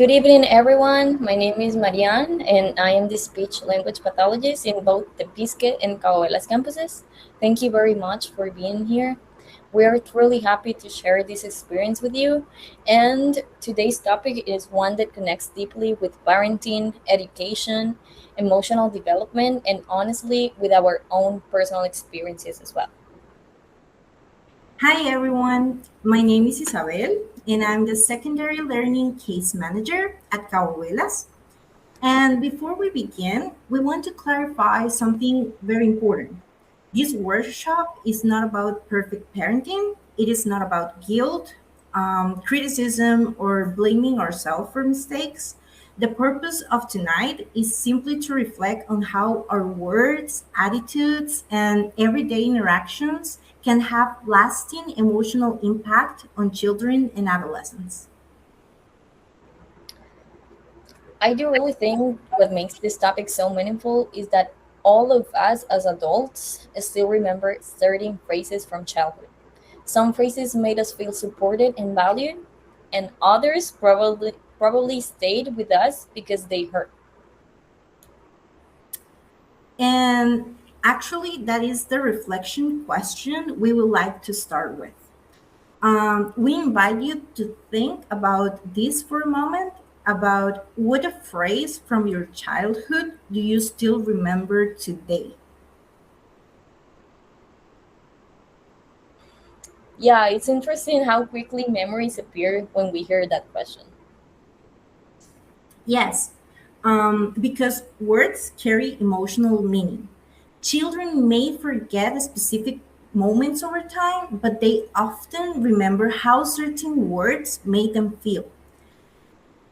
Good evening, everyone. My name is Marian, and I am the speech language pathologist in both the Pisque and Caoelas campuses. Thank you very much for being here. We are truly happy to share this experience with you. And today's topic is one that connects deeply with parenting, education, emotional development, and honestly, with our own personal experiences as well. Hi everyone, my name is Isabel and I'm the secondary learning case manager at Caoelas. And before we begin, we want to clarify something very important. This workshop is not about perfect parenting, it is not about guilt, criticism, or blaming ourselves for mistakes. The purpose of tonight is simply to reflect on how our words, attitudes, and everyday interactions can have lasting emotional impact on children and adolescents. I do really think what makes this topic so meaningful is that all of us as adults still remember certain phrases from childhood. Some phrases made us feel supported and valued, and others probably stayed with us because they hurt. And actually, that is the reflection question we would like to start with. We invite you to think about this for a moment about what a phrase from your childhood do you still remember today? Yeah, it's interesting how quickly memories appear when we hear that question. Yes, because words carry emotional meaning. Children may forget specific moments over time, but they often remember how certain words made them feel.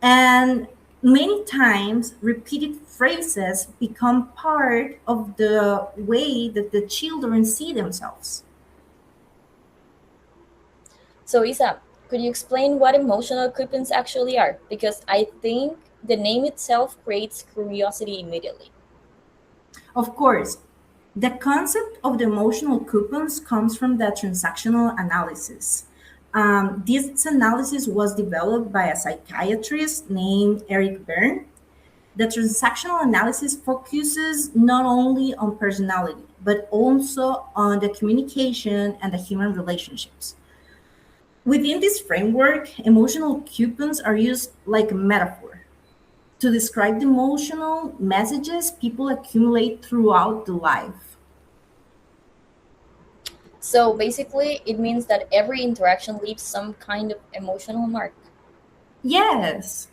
And many times, repeated phrases become part of the way that the children see themselves. So, Isa, could you explain what emotional coupons actually are? Because I think the name itself creates curiosity immediately. Of course, the concept of the emotional coupons comes from the transactional analysis. This analysis was developed by a psychiatrist named Eric Berne. The transactional analysis focuses not only on personality, but also on the communication and the human relationships. Within this framework, emotional coupons are used like a metaphor to describe the emotional messages people accumulate throughout the life. So basically, it means that every interaction leaves some kind of emotional mark. Yes,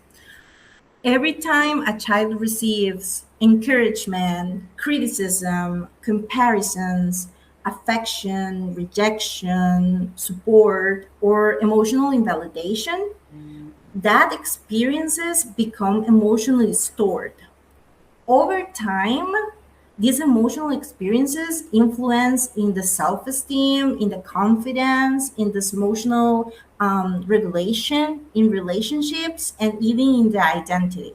every time a child receives encouragement, criticism, comparisons, affection, rejection, support, or emotional invalidation, that experiences become emotionally stored. Over time, these emotional experiences influence in the self-esteem, in the confidence, in this emotional regulation, in relationships, and even in the identity.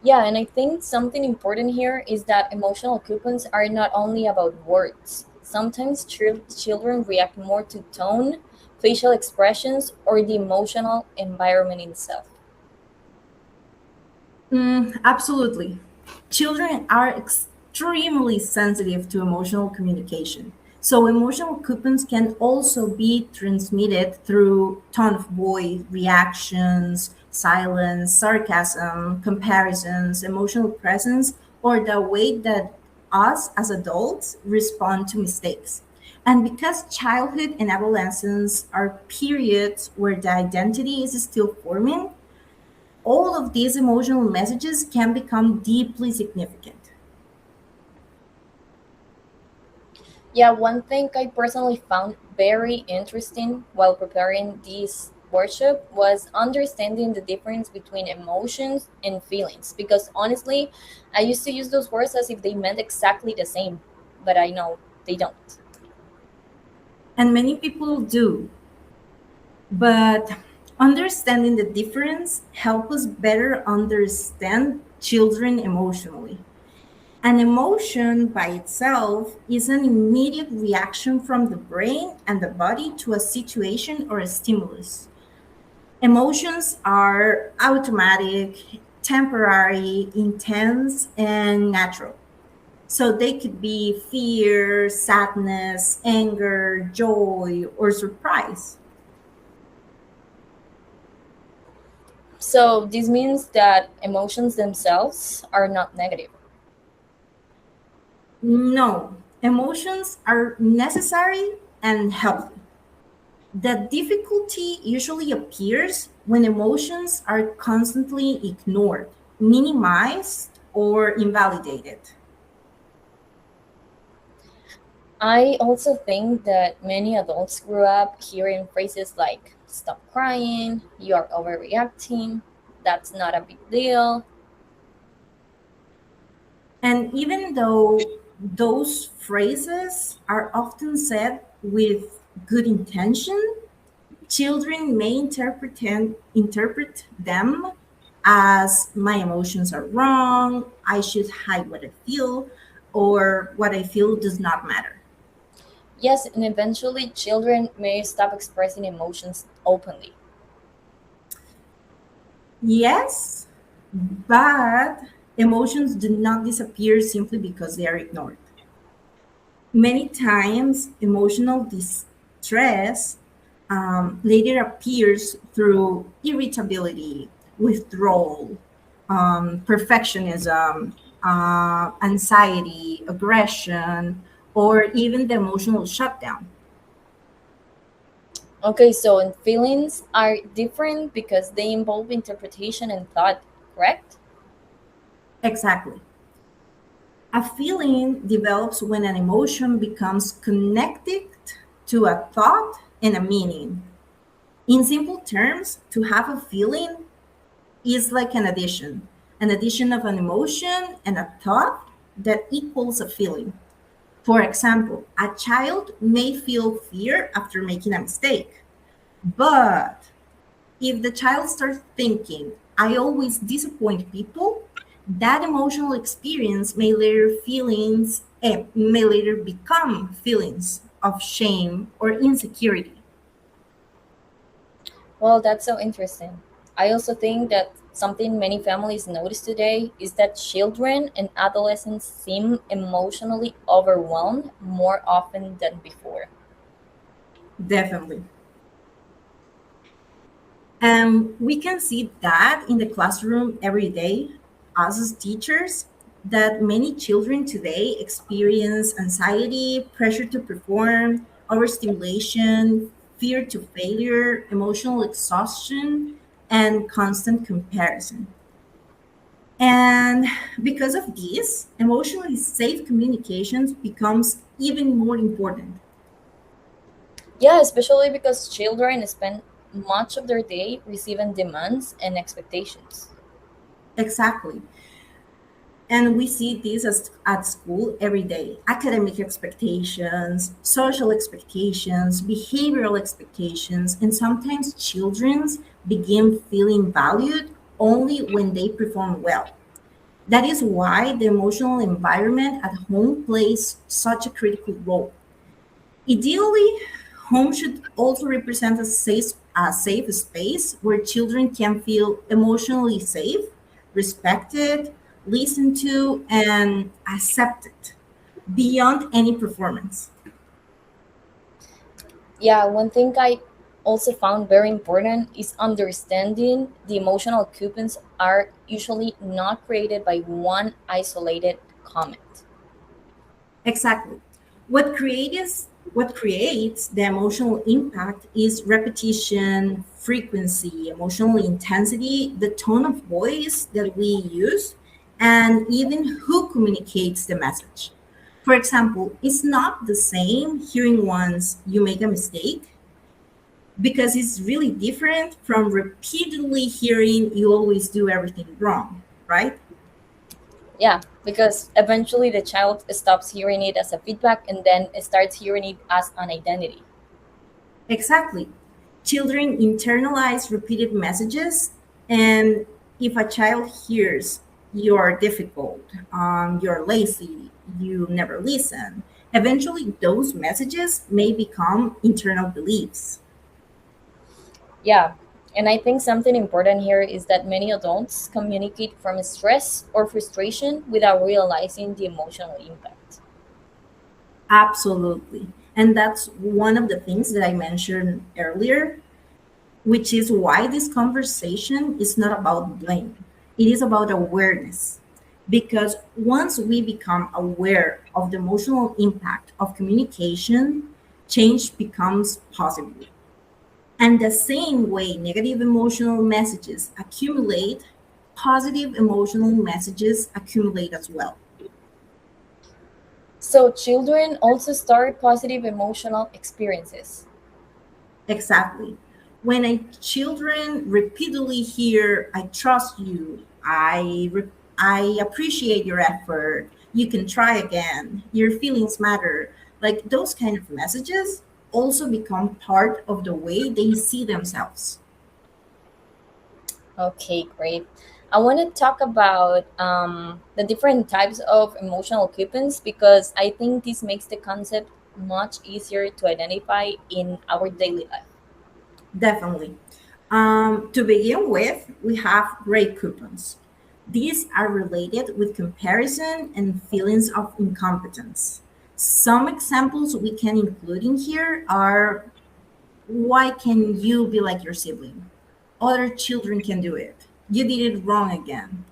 Yeah, and I think something important here is that emotional coupons are not only about words. Sometimes children react more to tone, facial expressions, or the emotional environment itself. Absolutely. Children are extremely sensitive to emotional communication. So, emotional coupons can also be transmitted through tone of voice, reactions, silence, sarcasm, comparisons, emotional presence, or the way that us as adults respond to mistakes. And because childhood and adolescence are periods where the identity is still forming, all of these emotional messages can become deeply significant. Yeah, one thing I personally found very interesting while preparing this workshop was understanding the difference between emotions and feelings. Because honestly, I used to use those words as if they meant exactly the same, but I know they don't. And many people do, but understanding the difference help us better understand children emotionally. An emotion by itself is an immediate reaction from the brain and the body to a situation or a stimulus. Emotions are automatic, temporary, intense, and natural. So they could be fear, sadness, anger, joy, or surprise. So this means that emotions themselves are not negative. No, emotions are necessary and healthy. The difficulty usually appears when emotions are constantly ignored, minimized, or invalidated. I also think that many adults grew up hearing phrases like stop crying, you are overreacting, that's not a big deal. And even though those phrases are often said with good intention, children may interpret them as my emotions are wrong, I should hide what I feel, or what I feel does not matter. Yes, and eventually children may stop expressing emotions openly. Yes, but emotions do not disappear simply because they are ignored. Many times, emotional distress later appears through irritability, withdrawal, perfectionism, anxiety, aggression, or even the emotional shutdown. Okay, so and feelings are different because they involve interpretation and thought, correct? Exactly. A feeling develops when an emotion becomes connected to a thought and a meaning. In simple terms, to have a feeling is like an addition of an emotion and a thought that equals a feeling. For example, a child may feel fear after making a mistake, but if the child starts thinking, I always disappoint people, that emotional experience may later become feelings of shame or insecurity. Well, that's so interesting. I also think that something many families notice today is that children and adolescents seem emotionally overwhelmed more often than before. Definitely. We can see that in the classroom every day, us as teachers, that many children today experience anxiety, pressure to perform, overstimulation, fear to failure, emotional exhaustion, and constant comparison. And because of this, emotionally safe communications becomes even more important. Yeah, especially because children spend much of their day receiving demands and expectations. Exactly. And we see this at school every day: academic expectations, social expectations, behavioral expectations, and sometimes children begin feeling valued only when they perform well. That is why the emotional environment at home plays such a critical role. Ideally, home should also represent a safe space where children can feel emotionally safe, respected, listened to, and accepted beyond any performance. Yeah, one thing I also found very important is understanding the emotional coupons are usually not created by one isolated comment. Exactly. What creates the emotional impact is repetition, frequency, emotional intensity, the tone of voice that we use, and even who communicates the message. For example, it's not the same hearing once you make a mistake, because it's really different from repeatedly hearing you always do everything wrong, right? Yeah, because eventually the child stops hearing it as a feedback and then starts hearing it as an identity. Exactly. Children internalize repeated messages, and if a child hears, you're difficult, you're lazy, you never listen. Eventually, those messages may become internal beliefs. Yeah, and I think something important here is that many adults communicate from stress or frustration without realizing the emotional impact. Absolutely. And that's one of the things that I mentioned earlier, which is why this conversation is not about blame. It is about awareness. Because once we become aware of the emotional impact of communication, change becomes possible. And the same way negative emotional messages accumulate, positive emotional messages accumulate as well. So, children also start positive emotional experiences. Exactly. When a children repeatedly hear, I trust you, I appreciate your effort, you can try again, your feelings matter, like those kind of messages also become part of the way they see themselves. Okay, great. I want to talk about the different types of emotional coupons because I think this makes the concept much easier to identify in our daily life. Definitely. To begin with, we have grade coupons. These are related with comparison and feelings of incompetence. Some examples we can include in here are, why can you be like your sibling? Other children can do it. You did it wrong again.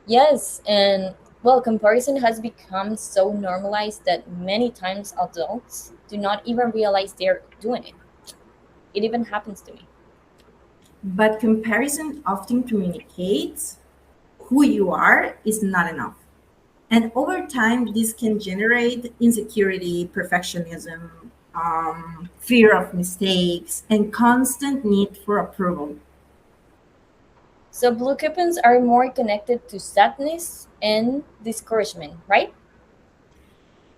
Yes, and well, comparison has become so normalized that many times adults do not even realize they're doing it. It even happens to me. But comparison often communicates who you are is not enough. And over time, this can generate insecurity, perfectionism, fear of mistakes, and constant need for approval. So, blue coupons are more connected to sadness and discouragement, right?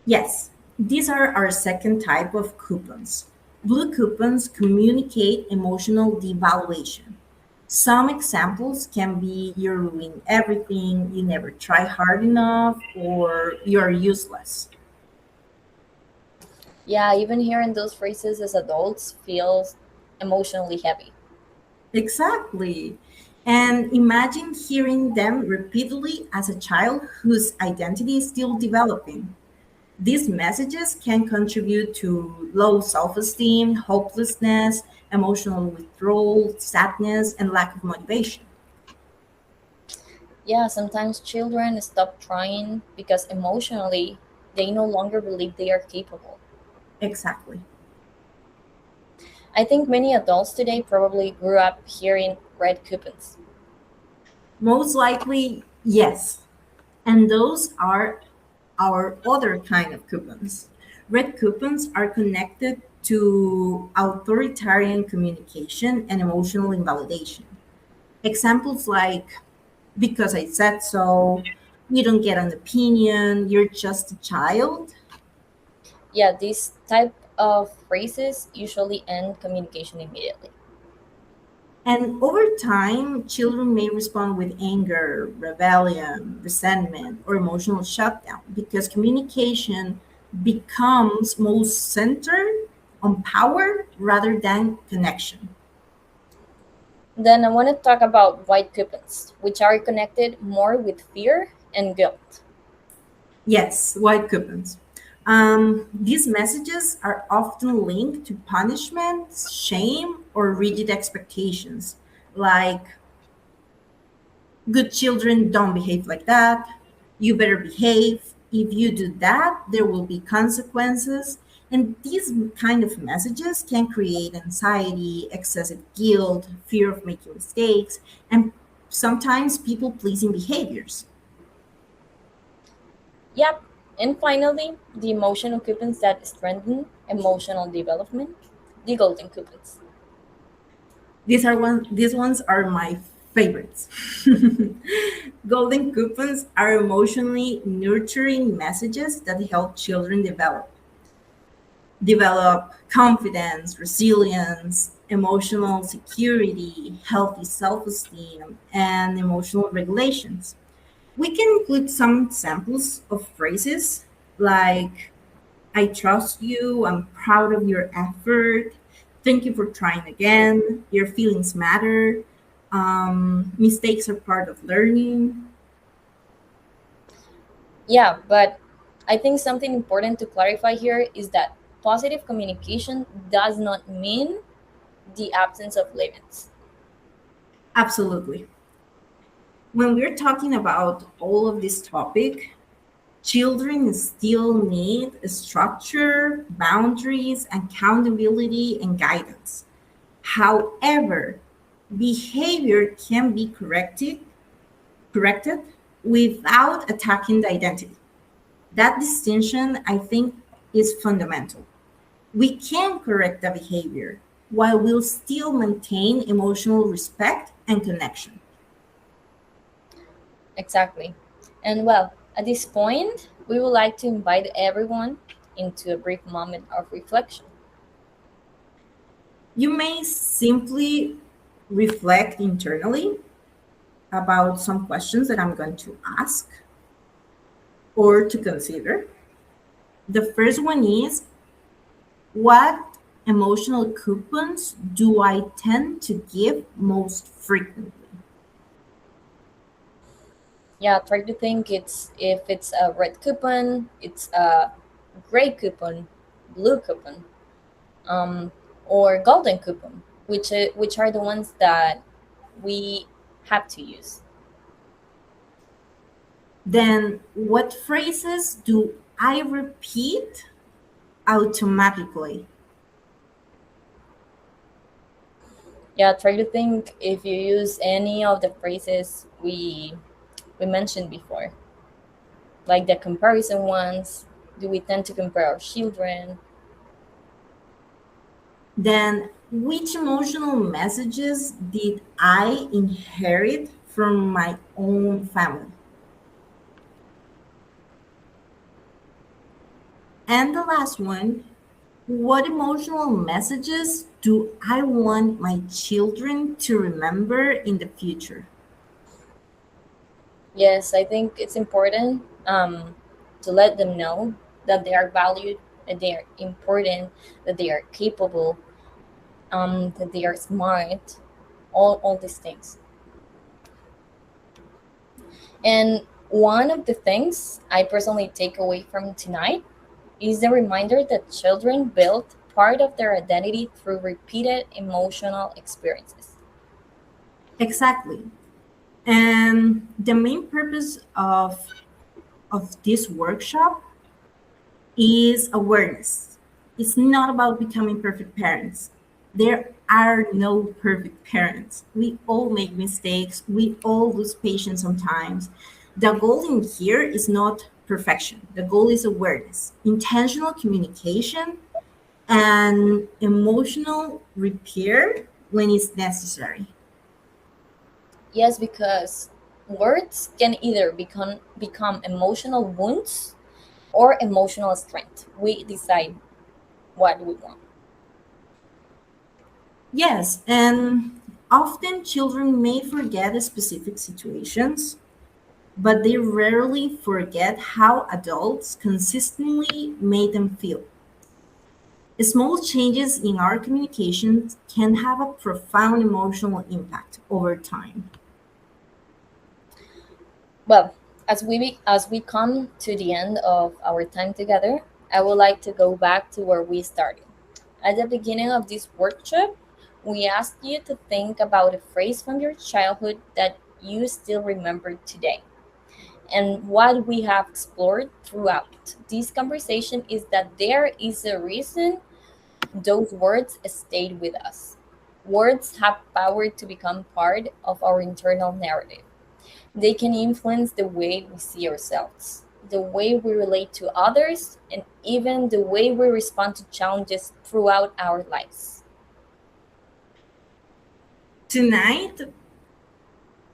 Yes, these are our second type of coupons. Blue coupons communicate emotional devaluation. Some examples can be, you're ruining everything, you never try hard enough, or you're useless. Yeah, even hearing those phrases as adults feels emotionally heavy. Exactly. And imagine hearing them repeatedly as a child whose identity is still developing. These messages can contribute to low self esteem, hopelessness, emotional withdrawal, sadness, and lack of motivation. Yeah, sometimes children stop trying because emotionally they no longer believe they are capable. Exactly. I think many adults today probably grew up hearing red coupons. Most likely, yes. And those are our other kind of coupons. Red coupons are connected to authoritarian communication and emotional invalidation. Examples like, because I said so, you don't get an opinion, you're just a child. Yeah, these type of phrases usually end communication immediately. And over time, children may respond with anger, rebellion, resentment, or emotional shutdown because communication becomes most centered on power rather than connection. Then I want to talk about white coupons, which are connected more with fear and guilt. Yes, white coupons. These messages are often linked to punishment, shame, or rigid expectations, like, good children don't behave like that. You better behave. If you do that, there will be consequences. And these kind of messages can create anxiety, excessive guilt, fear of making mistakes, and sometimes people pleasing behaviors. Yep. And finally, the emotional coupons that strengthen emotional development, the golden coupons. These ones are my favorites. Golden coupons are emotionally nurturing messages that help children develop confidence, resilience, emotional security, healthy self esteem, and emotional regulations. We can include some examples of phrases like, I trust you, I'm proud of your effort, thank you for trying again, your feelings matter, mistakes are part of learning. Yeah, but I think something important to clarify here is that positive communication does not mean the absence of limits. Absolutely. When we're talking about all of this topic, children still need structure, boundaries, accountability, and guidance. However, behavior can be corrected without attacking the identity. That distinction, I think, is fundamental. We can correct the behavior while we'll still maintain emotional respect and connection. Exactly. And well, at this point, we would like to invite everyone into a brief moment of reflection. You may simply reflect internally about some questions that I'm going to ask or to consider. The first one is, what emotional coupons do I tend to give most frequently? Yeah, try to think it's if it's a red coupon, it's a gray coupon, blue coupon, um, or golden coupon, which are the ones that we have to use. Then, what phrases do I repeat automatically? Yeah, try to think if you use any of the phrases we mentioned before, like the comparison ones. Do we tend to compare our children? Then, which emotional messages did I inherit from my own family? And the last one, what emotional messages do I want my children to remember in the future? Yes, I think it's important to let them know that they are valued, that they are important, that they are capable, that they are smart, all these things. And one of the things I personally take away from tonight is the reminder that children build part of their identity through repeated emotional experiences. Exactly. And the main purpose of this workshop is awareness. It's not about becoming perfect parents. There are no perfect parents. We all make mistakes. We all lose patience sometimes. The goal in here is not perfection. The goal is awareness, intentional communication, and emotional repair when it's necessary. Yes, because words can either become emotional wounds or emotional strength. We decide what we want. Yes, and often children may forget specific situations, but they rarely forget how adults consistently made them feel. Small changes in our communications can have a profound emotional impact over time. Well, as we come to the end of our time together, I would like to go back to where we started. At the beginning of this workshop, we asked you to think about a phrase from your childhood that you still remember today. And what we have explored throughout this conversation is that there is a reason those words stayed with us. Words have power to become part of our internal narrative. They can influence the way we see ourselves, the way we relate to others, and even the way we respond to challenges throughout our lives. Tonight,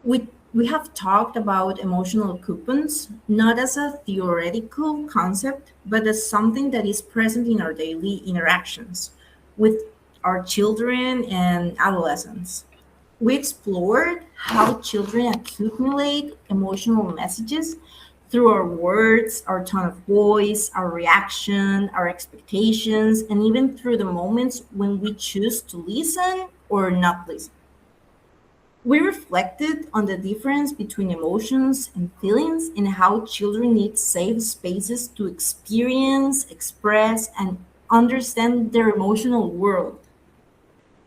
we have talked about emotional coupons not as a theoretical concept, but as something that is present in our daily interactions with our children and adolescents. We explored how children accumulate emotional messages through our words, our tone of voice, our reaction, our expectations, and even through the moments when we choose to listen or not listen. We reflected on the difference between emotions and feelings and how children need safe spaces to experience, express, and understand their emotional world.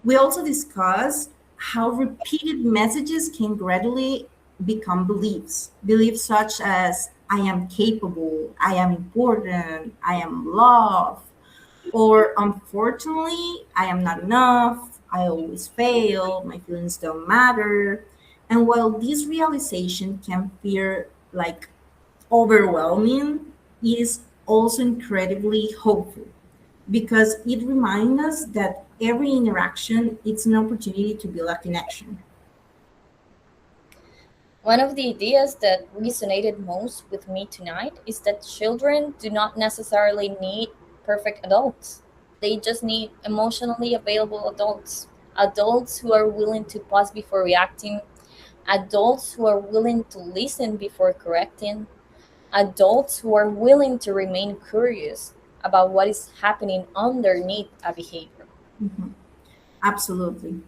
We also discussed how repeated messages can gradually become beliefs. Beliefs such as I am capable, I am important, I am loved, or unfortunately, I am not enough, I always fail, my feelings don't matter. And while this realization can feel like overwhelming, it is also incredibly hopeful because it reminds us that every interaction is an opportunity to build a connection. One of the ideas that resonated most with me tonight is that children do not necessarily need perfect adults. They just need emotionally available adults. Adults who are willing to pause before reacting, adults who are willing to listen before correcting, adults who are willing to remain curious about what is happening underneath a behavior. Mhm. Absolutely.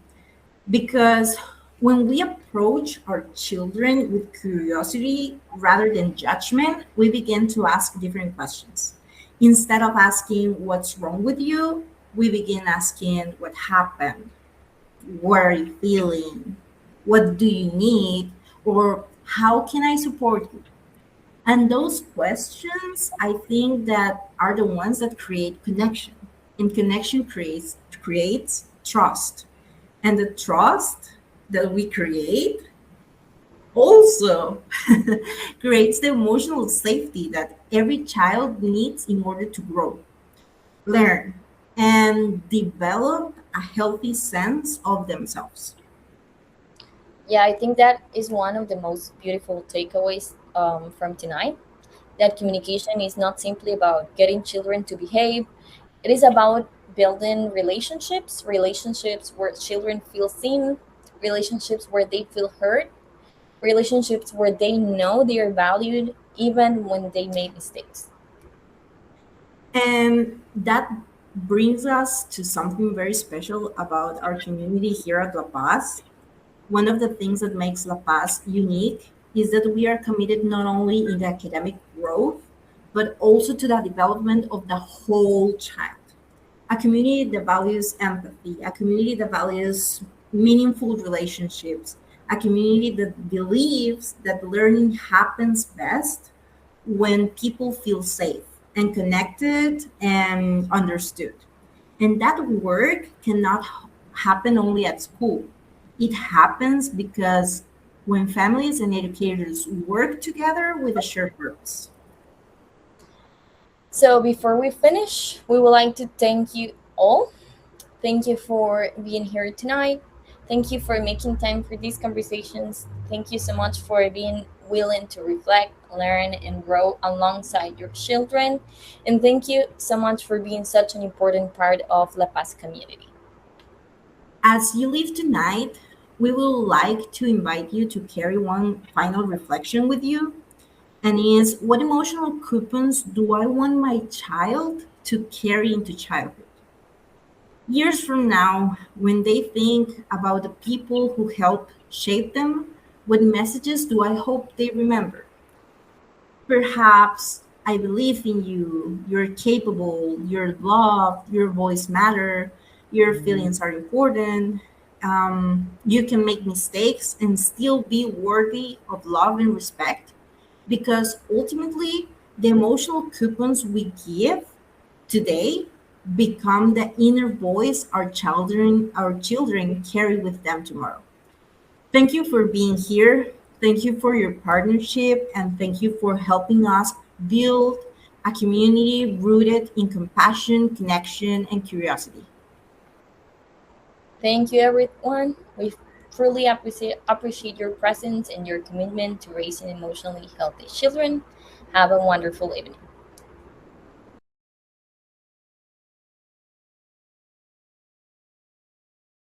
Because when we approach our children with curiosity rather than judgment, we begin to ask different questions. Instead of asking, what's wrong with you? We begin asking, what happened? What are you feeling? What do you need? Or how can I support you? And those questions, I think that are the ones that create connection. And connection creates trust. And the trust that we create also creates the emotional safety that every child needs in order to grow, learn, and develop a healthy sense of themselves. Yeah, I think that is one of the most beautiful takeaways from tonight. That communication is not simply about getting children to behave, it is about building relationships, relationships where children feel seen, relationships where they feel heard, relationships where they know they are valued even when they make mistakes. And that brings us to something very special about our community here at La Paz. One of the things that makes La Paz unique is that we are committed not only in the academic growth, but also to the development of the whole child. A community that values empathy, a community that values meaningful relationships, a community that believes that learning happens best when people feel safe and connected and understood. And that work cannot happen only at school. It happens because when families and educators work together with a shared purpose. So before we finish, we would like to thank you all. Thank you for being here tonight. Thank you for making time for these conversations. Thank you so much for being willing to reflect, learn, and grow alongside your children. And thank you so much for being such an important part of La Paz community. As you leave tonight, we would like to invite you to carry one final reflection with you, and is what emotional coupons do I want my child to carry into childhood? Years from now, when they think about the people who helped shape them, what messages do I hope they remember? Perhaps I believe in you, you're capable, you're loved, your voice matter, your feelings are important. You can make mistakes and still be worthy of love and respect because ultimately the emotional coupons we give today become the inner voice our children carry with them tomorrow. Thank you for being here. Thank you for your partnership and thank you for helping us build a community rooted in compassion, connection, and curiosity. Thank you, everyone. We truly appreciate your presence and your commitment to raising emotionally healthy children. Have a wonderful evening.